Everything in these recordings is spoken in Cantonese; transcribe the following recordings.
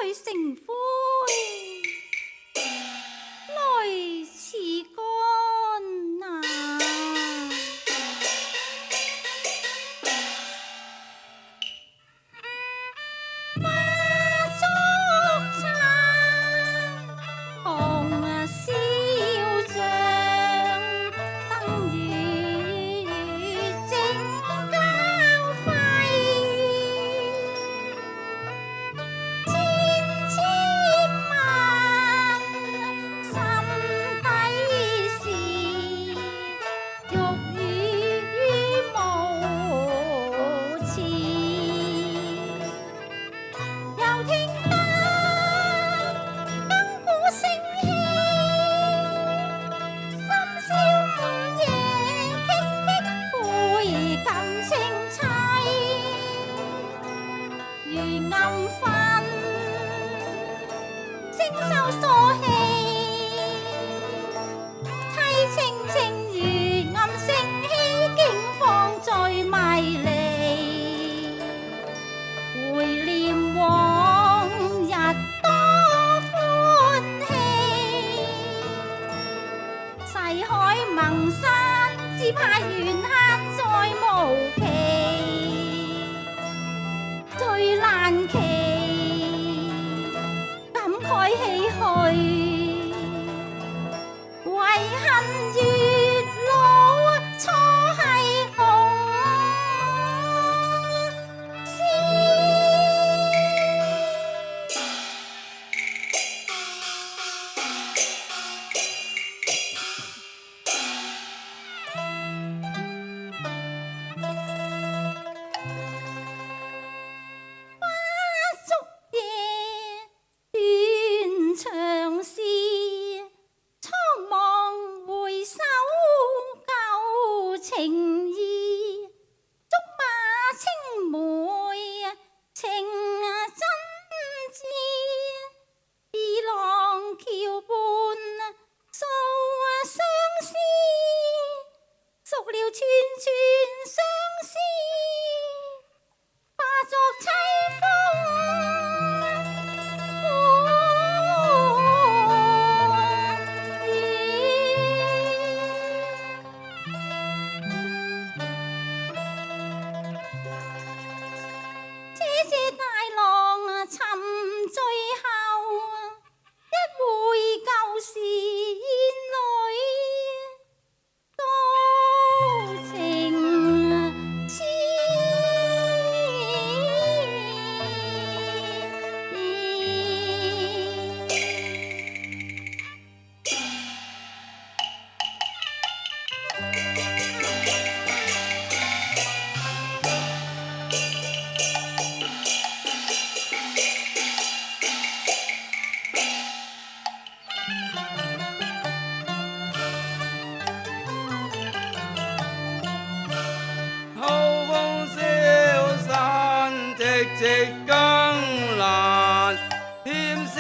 去成灰，來似乾啊！怕緣慳再無期，最難期，感慨唏噓，遺恨月老初係紅絲。直更難添絲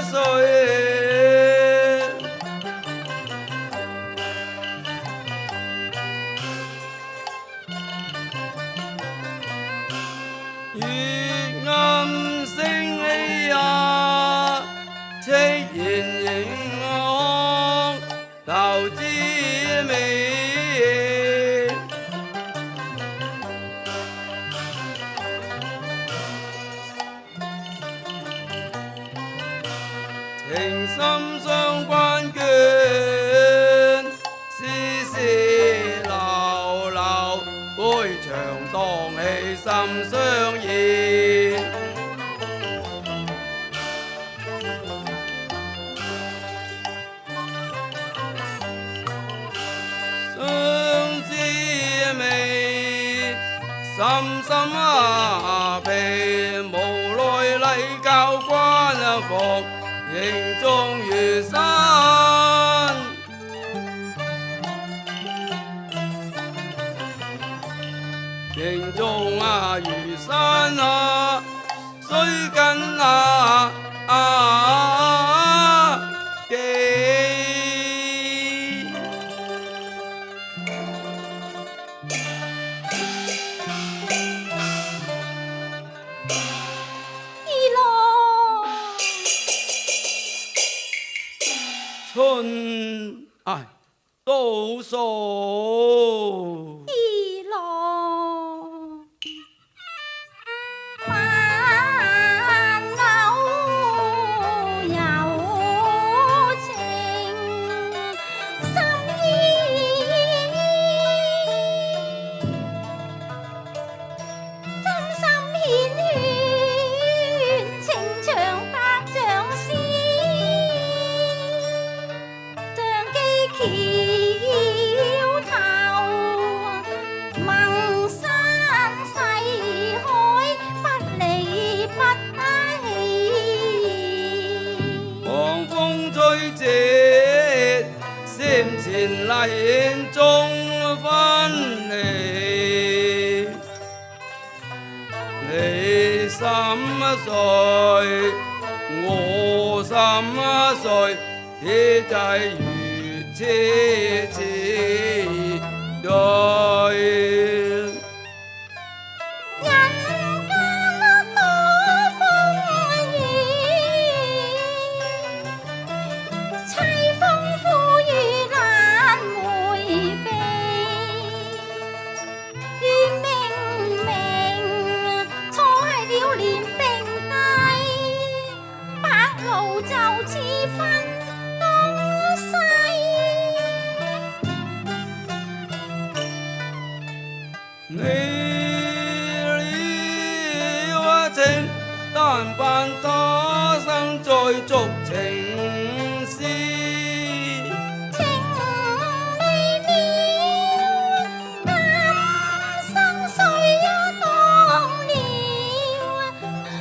碎，月暗星稀呀，戚然迎我頭之尾。情深相關卷，絲絲流流，杯長蕩氣心相依。相思味，深深鼻，無奈禮教關服。形狀如山，形狀如山須根記。數。一路萬縷有情，心意真心繾綣，情長百丈絲，像機橋頭，萌山細海，不離不棄。狂風吹折，閃前麗中分離。你心碎，我心碎，此際如痴痴對。人間多風雨，凄風苦雨難迴避。願明明錯係了連並蒂，白露就似分東西。你了情，但盼他生再續情絲。情未了，今生誰也當了，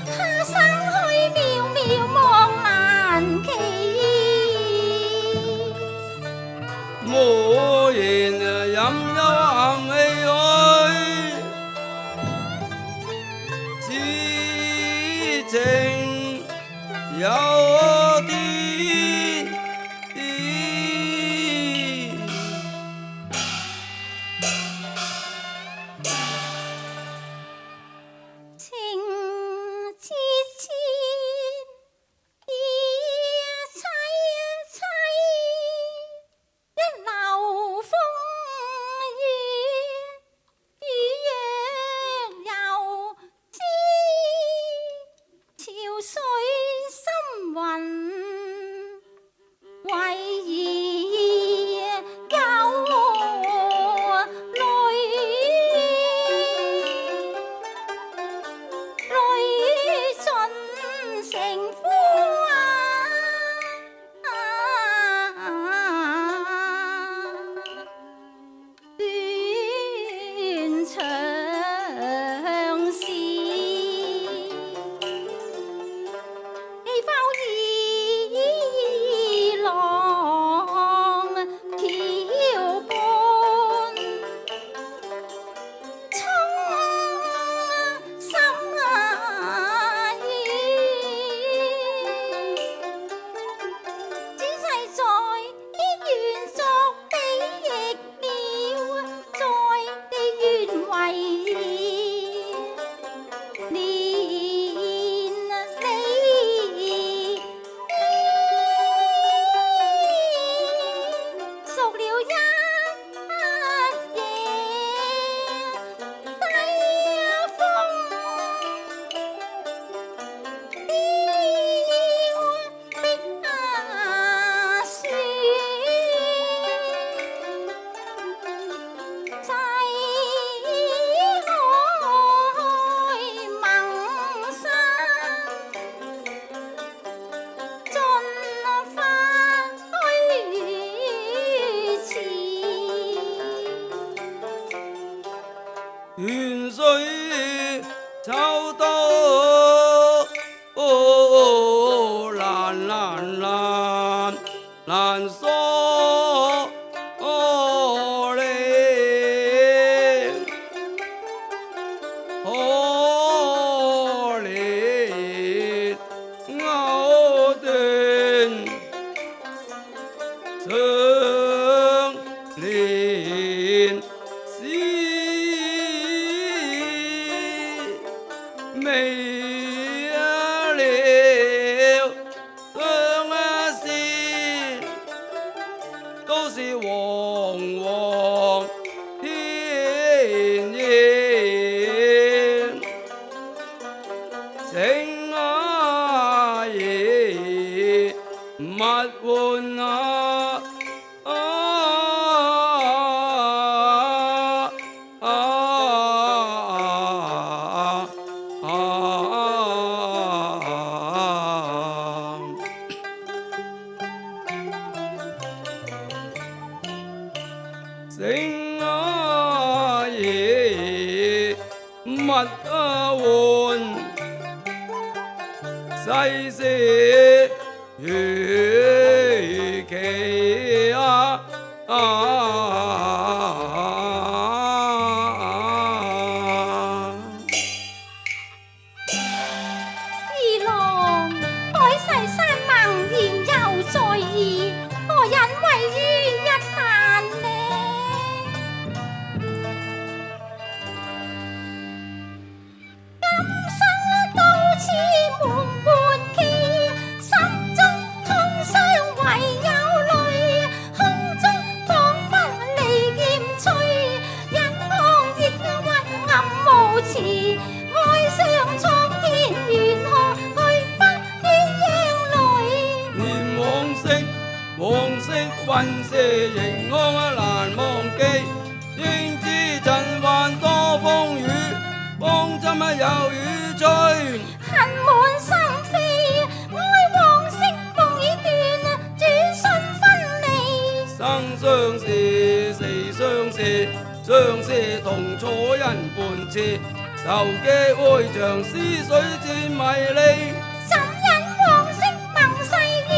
他生去渺渺望難期。無言任幽含氣去，此情有啲情切切，意凄凄，一流風雨，雨若有知，潮水深雲，為兒有淚。淚盡成灰斷腸時，寄梢兒郎橋畔，衷心意，轉世在必願作比翼鳥，在地願為連理。熟了一夜低風，飄碧雪，西海萌山盡化虛詞。斷水秋刀，難疏離，可憐藕斷腸連絲，未了相思，都是惶惶。物換啊！醒啊夜物換，世事如棋啊！二郎，海誓山盟言猶在耳，何忍違於一旦呢？今生到此門半期，心中痛傷唯有淚，空中彷彿利劍催，忍抗抑鬱暗無詞，哀傷蒼天緣何去分啲應淚？念往昔雲蛇凝望難忘記，應知塵寰多風雨，方針有雨吹。恨滿心扉，愛往昔夢已斷，轉瞬分離。生相識，死相識，相識同錯人半次，愁極會長，思緒漸迷離。怎忍往昔盟誓語，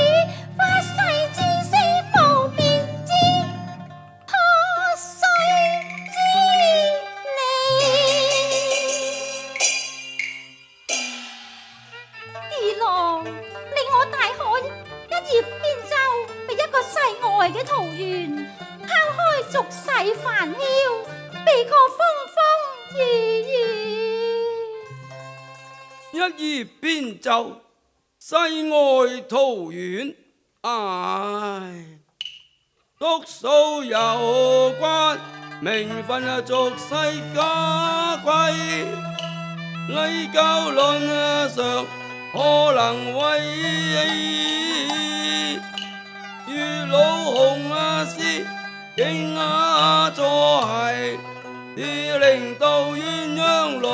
發誓至死無別之，破碎之離。二郎，令我大可一葉扁舟，被一個世外嘅桃源，拋開俗世煩囂，避過風風雨雨。一葉扁舟，世外桃源，唉，篤數有關，名分俗世家規，禮教論上可能為月老紅絲經坐係，而令到鴛鴦裏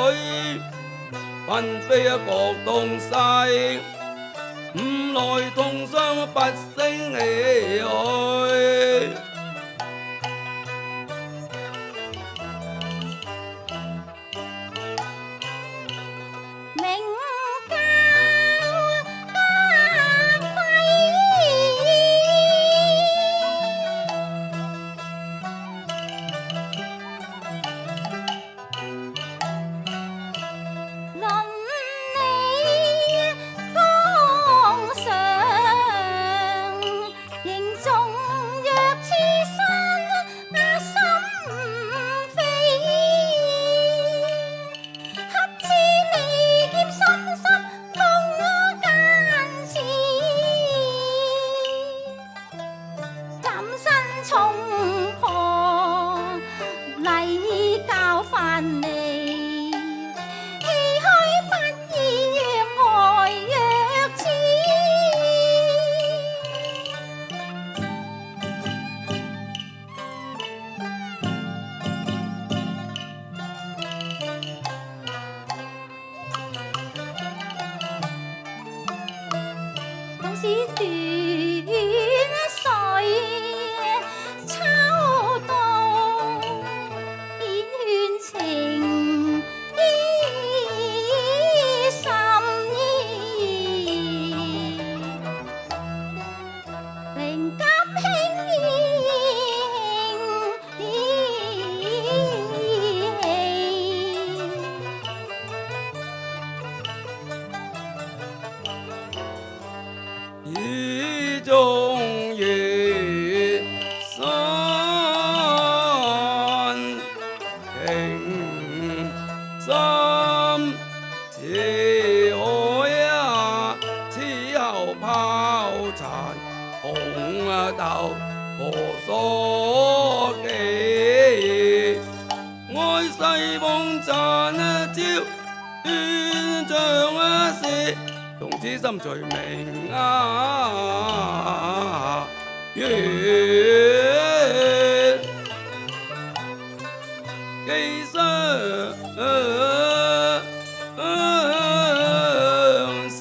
分飛各東西，五來同相不勝唏噓。名教家規，倫理綱常，形重若此山心扉，恰似利劍深深痛間刺，怎身重破禮教藩籬，唏噓不已愛若痴。縱使斷水秋冬，點勸情意深意，靈感輕意中月山平心，似海此後拋殘紅豆何所記？愛世風殘朝斷腸時，從此心隨明月，寄相思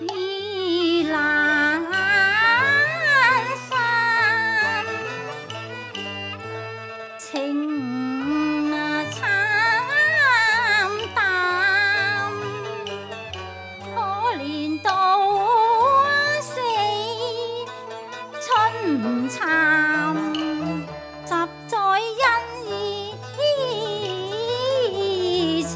依闌珊，情慘淡，可憐到死春蠶，實在因情。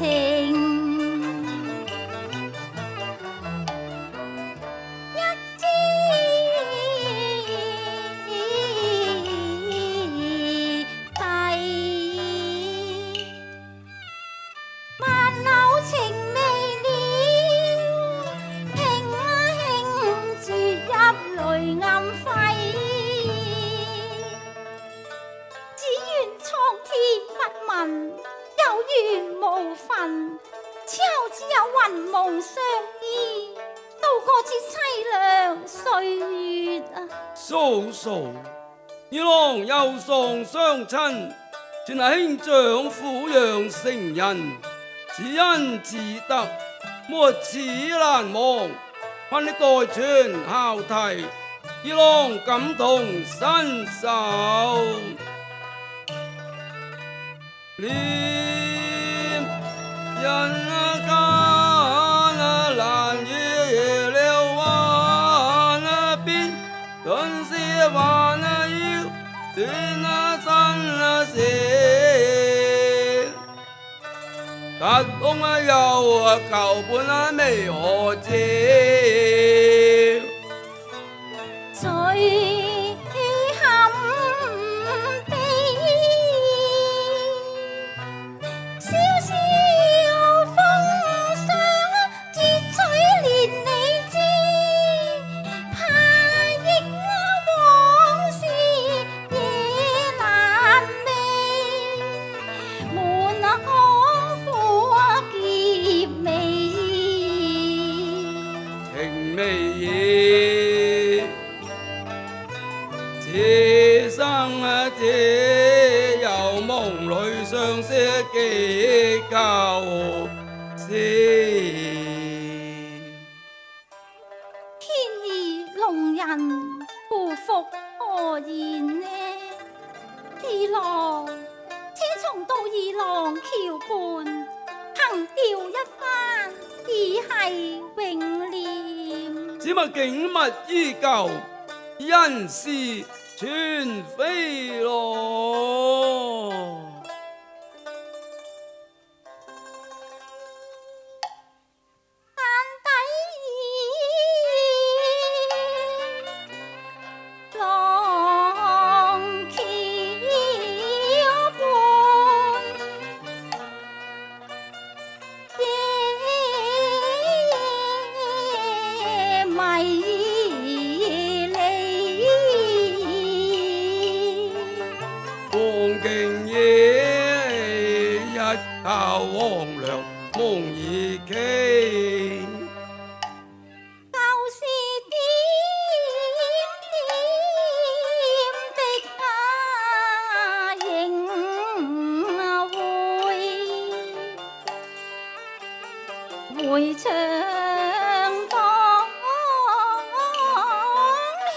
萬縷情未了，輕輕注入淚暗肺。只願蒼天不問，有緣無份，此後只有雲夢相依，度過這凄涼歲月啊！嫂嫂，二郎又喪雙親，全係兄長撫養成人，只恩自得，沒齒難忘。盼你代傳孝悌，二郎感同身受。念人間難預料幻變，頓時幻要斷生死。隔空又求伴未可知，最堪悲。蕭蕭風霜折取連理枝，怕憶往事夜難寐，滿腔苦澀味情未已，此生只有夢裏相識幾舊事。天意弄人不服何言呢？二郎，且重到二郎橋畔，憑弔一番，以係永念。只物景物依舊，人事全非羅。眼底廊橋畔，夜迷離。光景夜，一覺黃粱夢已傾。舊時點點的影會唱當起。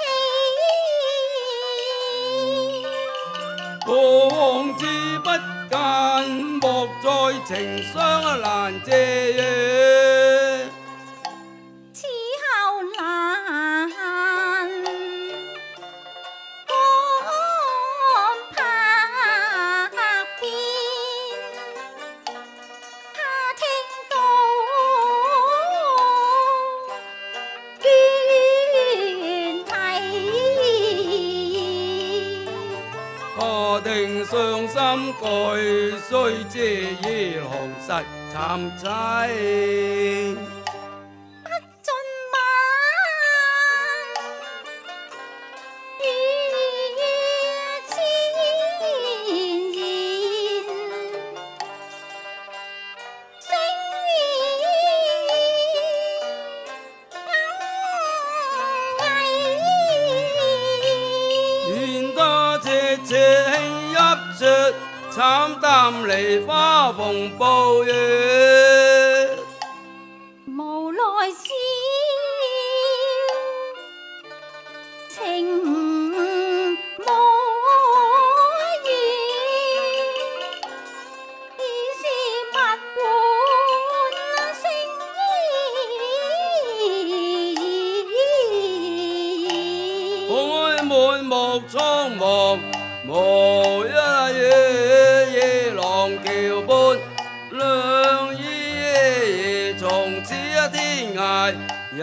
過往之不間，莫再情傷難借月。此後難安拍片，他聽到怨啼，何定傷心句，須知二郎實慘凄。不盡晚慘淡梨花風暴雨。無奈是情無緣，已是物換星移。海滿目蒼茫，無一夜浪橋畔，兩依從此天涯，人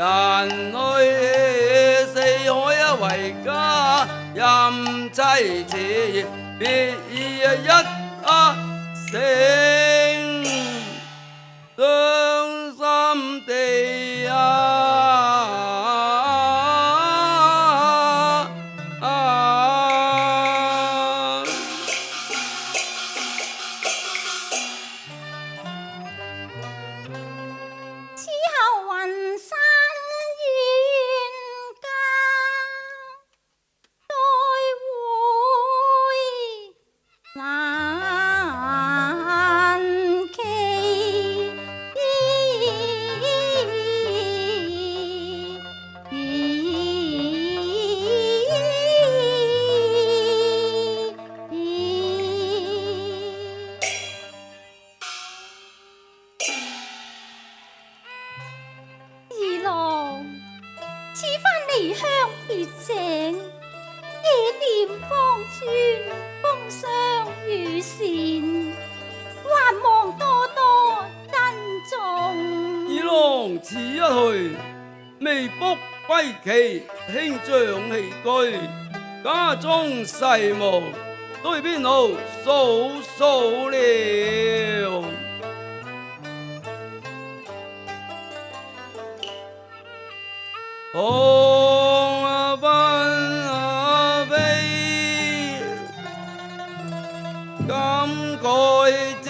去四海為家，任妻妾別意一聲傷心地此後雲散遠嫁，再會難期。二郎，此番離鄉別井，夜店芳村，風霜雨善，還望多多珍重。二郎此一去，未卜歸期，兄長起居，家中細務，對邊爐數數了。紅紛飛，感慨這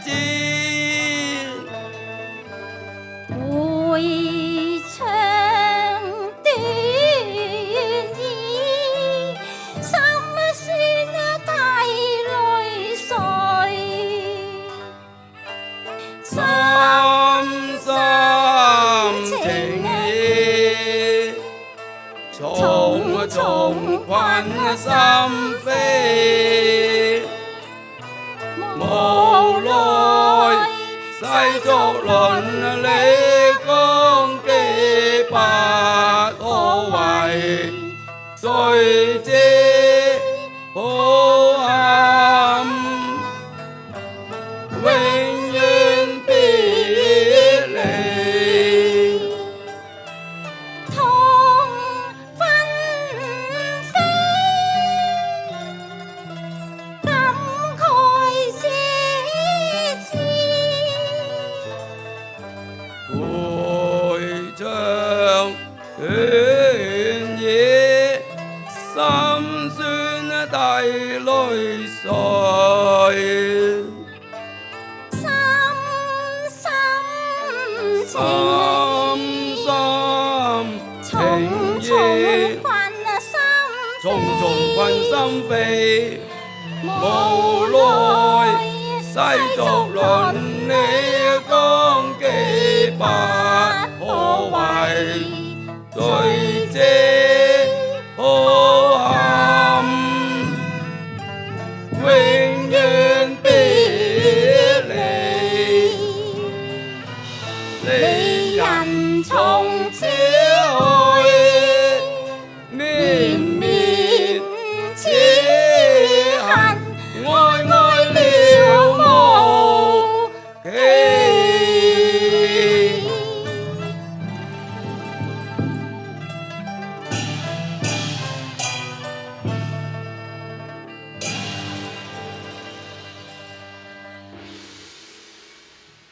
節。回腸斷意，心酸帶淚水。深深情意，重重困心扉。無奈世俗倫理綱紀不可為，誰知抱憾永遠別離。痛紛飛，感慨這節。回腸斷意，心酸帶淚水。深深情意，重重困心扉。重重困心扉，無奈世俗倫理綱紀不